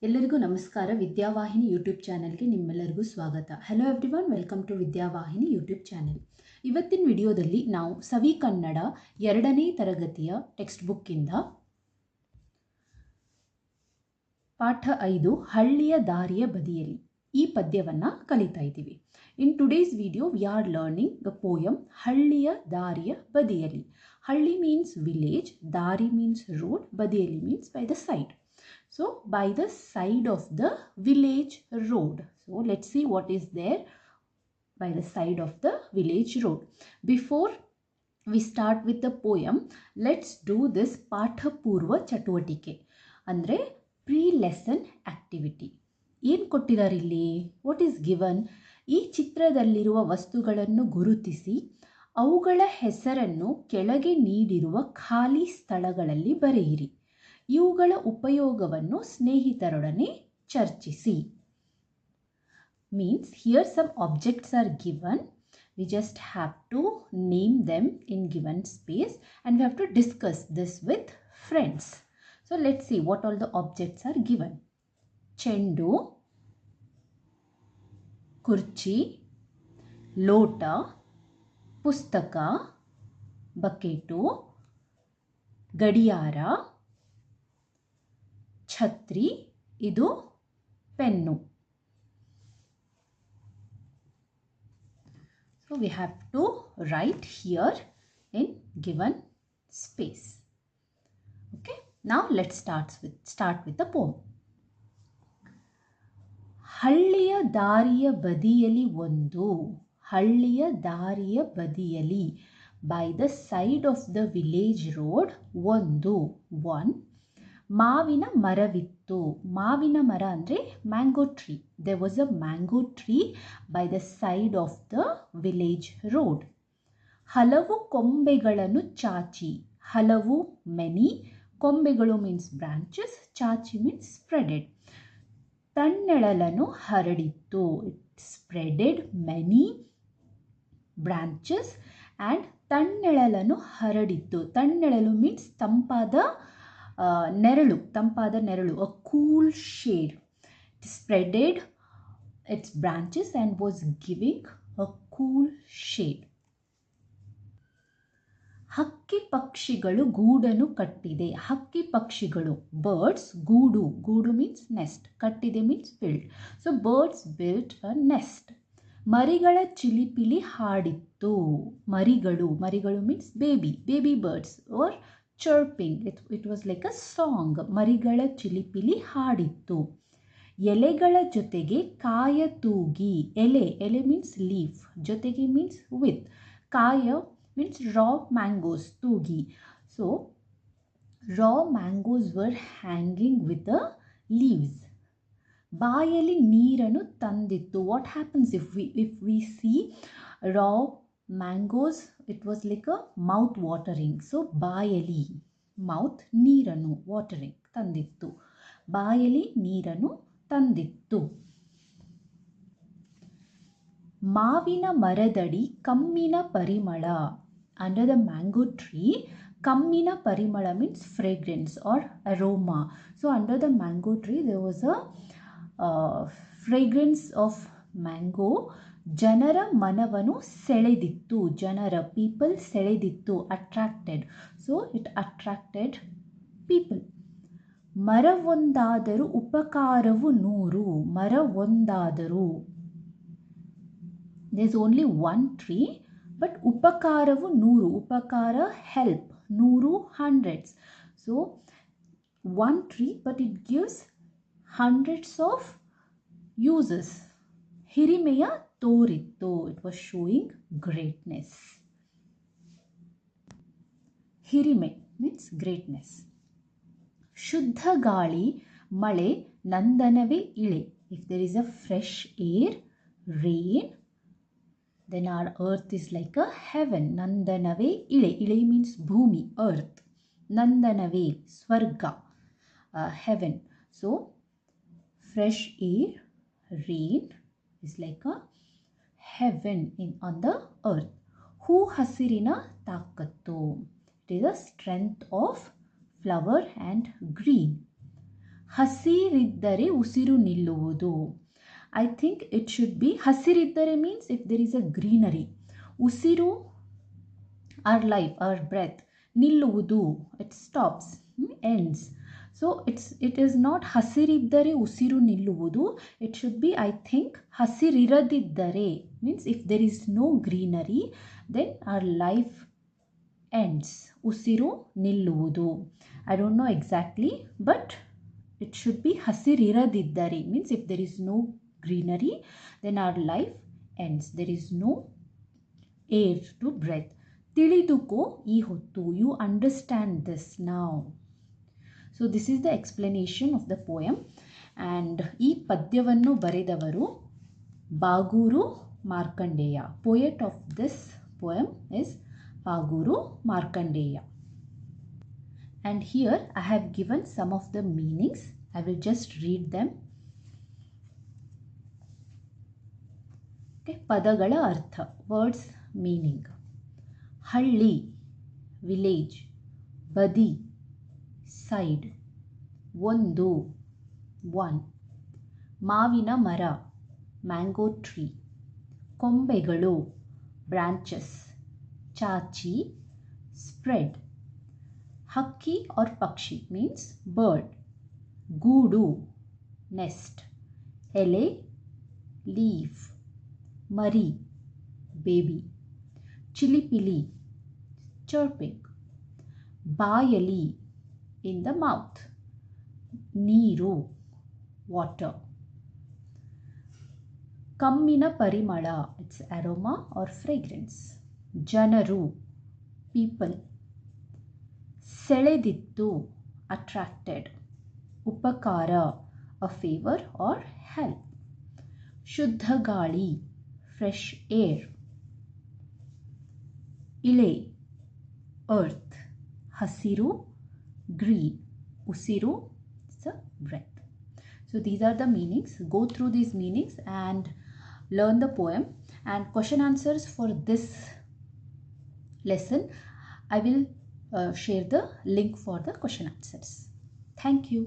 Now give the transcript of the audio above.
ಎಲ್ಲರಿಗೂ ನಮಸ್ಕಾರ. ವಿದ್ಯಾವಾಹಿನಿ ಯೂಟ್ಯೂಬ್ ಚಾನಲ್ಗೆ ನಿಮ್ಮೆಲ್ಲರಿಗೂ ಸ್ವಾಗತ. Hello everyone, welcome to Vidyavahini YouTube channel. ಇವತ್ತಿನ ವಿಡಿಯೋದಲ್ಲಿ ನಾವು ಸವಿ ಕನ್ನಡ 2ನೇ ತರಗತಿಯ ಟೆಕ್ಸ್ಟ್ ಬುಕ್ಕಿಂದ ಪಾಠ 5 ಹಳ್ಳಿಯ ದಾರಿಯ ಬದಿಯಲ್ಲಿ ಈ ಪದ್ಯವನ್ನು ಕಲಿತಾ ಇದ್ದೀವಿ. In today's video we are learning the poem ಹಳ್ಳಿಯ ದಾರಿಯ ಬದಿಯಲ್ಲಿ. ಹಳ್ಳಿ ಮೀನ್ಸ್ ವಿಲೇಜ್, ದಾರಿ ಮೀನ್ಸ್ ರೋಡ್, ಬದಿಯಲ್ಲಿ means by the side. So by the side of the village road. So let's see what is there by the side of the village road. Before we start with the poem, let's do this Patha Purva Chatwatike. Andre pre-lesson activity. ಏನು ಕೊಟ್ಟಿದ್ದಾರೆ ಇಲ್ಲಿ? What is given? ಈ ಚಿತ್ರದಲ್ಲಿರುವ ವಸ್ತುಗಳನ್ನು ಗುರುತಿಸಿ ಅವುಗಳ ಹೆಸರನ್ನು ಕೆಳಗೆ ನೀಡಿರುವ ಖಾಲಿ ಸ್ಥಳಗಳಲ್ಲಿ ಬರೆಯಿರಿ. ಇವುಗಳ ಉಪಯೋಗವನ್ನು ಸ್ನೇಹಿತರೊಡನೆ ಚರ್ಚಿಸಿ. Means here some objects are given. We just have to name them in given space and we have to discuss this with friends. So let's see what all the objects are given. Chendu, kurchi, lota, pustaka, bucketu, ಗಡಿಯಾರ, ಛತ್ರಿ, ಇದು pen. So we have to write here in given space. Okay, now let's start with the poem. ಹಳ್ಳಿಯ ದಾರಿಯ ಬದಿಯಲ್ಲಿ ಒಂದು, ಹಳ್ಳಿಯ ದಾರಿಯ ಬದಿಯಲ್ಲಿ, by the side of the village road ಒಂದು, one. ಮಾವಿನ ಮರವಿತ್ತು. ಮಾವಿನ ಮರ ಅಂದರೆ mango tree. there was a mango tree by the side of the village road. ಹಲವು ಕೊಂಬೆಗಳನ್ನು ಚಾಚಿ. ಹಲವು many, ಕೊಂಬೆಗಳು means branches, ಚಾಚಿ means spreaded. ತಣ್ಣೆಳಲನ್ನು ಹರಡಿತ್ತು. it spreaded many branches and ತಣ್ಣೆಳಲನ್ನು ಹರಡಿತ್ತು. ತಣ್ಣೆಳಲು means ತಂಪಾದ ನೆರಳು, ತಂಪಾದ ನೆರಳು, a cool shade. It spreaded its branches and was giving a cool shade. ಹಕ್ಕಿ ಪಕ್ಷಿಗಳು ಗೂಡನ್ನು ಕಟ್ಟಿದೆ. ಹಕ್ಕಿ ಪಕ್ಷಿಗಳು birds, ಗೂಡು, ಗೂಡು means nest, ಕಟ್ಟಿದೆ means built. So birds built a nest. ಮರಿಗಳ ಚಿಲಿಪಿಲಿ ಹಾಡಿತ್ತು. ಮರಿಗಳು, ಮರಿಗಳು means baby, baby birds or chirping. It was like a song. ಮರಿಗಳ ಚಿಲಿಪಿಲಿ ಹಾಡಿತ್ತು. ಎಲೆಗಳ ಜೊತೆಗೆ ಕಾಯ ತೂಗಿ. ಎಲೆ, ಎಲೆ means leaf, ಜೊತೆಗೆ means with, ಕಾಯ means raw mangoes, ತೂಗಿ. So raw mangoes were hanging with the leaves. ಬಾಯಲ್ಲಿ ನೀರನ್ನು ತಂದಿತ್ತು. what happens if we see raw mangoes? it was like a mouth watering. so ಬಾಯಲ್ಲಿ, mouth, ನೀರನ್ನು, watering, ತಂದಿತ್ತು. ಬಾಯಲ್ಲಿ ನೀರನ್ನು ತಂದಿತ್ತು. ಮಾವಿನ ಮರದಡಿ ಕಮ್ಮಿನ ಪರಿಮಳ. under the mango tree, ಕಮ್ಮಿನ ಪರಿಮಳ means fragrance or aroma. so under the mango tree there was a fragrance of mango. ಜನರ ಮನವನ್ನು ಸೆಳೆದಿತ್ತು. ಜನರ, people, ಸೆಳೆದಿತ್ತು, attracted. so it attracted people. ಮರವೊಂದಾದರೂ ಉಪಕಾರವು ನೂರು. ಮರವೊಂದಾದರೂ, there is only one tree but ಉಪಕಾರವು ನೂರು. ಉಪಕಾರ help, ನೂರು hundreds. so one tree but it gives hundreds of uses. ಹಿರಿಮೆಯ ತೋರಿತ್ತು. it was showing greatness. ಹಿರಿಮೆ means greatness. ಶುದ್ಧ ಗಾಳಿ, ಮಳೆ, ನಂದನವೇ ಇಳೆ. if there is a fresh air, rain, then our earth is like a heaven. ನಂದನವೇ ಇಳೆ, ಇಳೆ means ಭೂಮಿ, earth. ನಂದನವೇ ಸ್ವರ್ಗ, heaven. so fresh air, rain is like a heaven on the earth. ಹೂ ಹಸಿರಿನ ತಾಕತ್ತು. it is a strength of flower and green. ಹಸಿರಿದ್ದರೆ ಉಸಿರು ನಿಲ್ಲುವುದು. I think it should be ಹಸಿರಿದ್ದರೆ means if there is a greenery. ಉಸಿರು, our life, our breath. ನಿಲ್ಲುವುದು, it stops, ends. So it is not ಹಸಿರಿದ್ದರೆ ಉಸಿರು ನಿಲ್ಲುವುದು. It should be, I think, ಹಸಿರಿರದಿದ್ದರೆ means if there is no greenery, then our life ends. ಉಸಿರು ನಿಲ್ಲುವುದು. I don't know exactly, but it should be ಹಸಿರಿರದಿದ್ದರೆ means if there is no greenery, then our life ends. There is no air to breathe. ತಿಳಿದುಕೋ ಈ ಹೊತ್ತು. You understand this now. So this is the explanation of the poem. And ಈ ಪದ್ಯವನ್ನು ಬರೆದವರು Bagur Markandeya. Poet of this poem is Bagur Markandeya. And here I have given some of the meanings. I will just read them. Okay, ಪದಗಳ ಅರ್ಥ, words meaning. ಹಳ್ಳಿ, village. ಬದಿ, side. ಒಂದು, one. ಮಾವಿನ ಮರ, mango tree. ಕೊಂಬೆಗಳು, branches. ಚಾಚಿ, spread. ಹಕ್ಕಿ or ಪಕ್ಷಿ means bird. ಗೂಡು, nest. ಎಲೆ, leaf. ಮರಿ, baby. ಚಿಲಿಪಿಲಿ, chirping. ಬಾಯಲಿ, in the mouth. ನೀರು, water. ಕಮ್ಮಿನ ಪರಿಮಳ, it's aroma or fragrance. ಜನರು, people. ಸೆಳೆದಿತ್ತು, attracted. ಉಪಕಾರ, a favor or help. ಶುದ್ಧ ಗಾಳಿ, fresh air. ಇಳೆ, earth. ಹಸಿರು, green. ಉಸಿರು, it's a breath. So these are the meanings. Go through these meanings and learn the poem. And question answers for this lesson, I will share the link for the question answers. Thank you.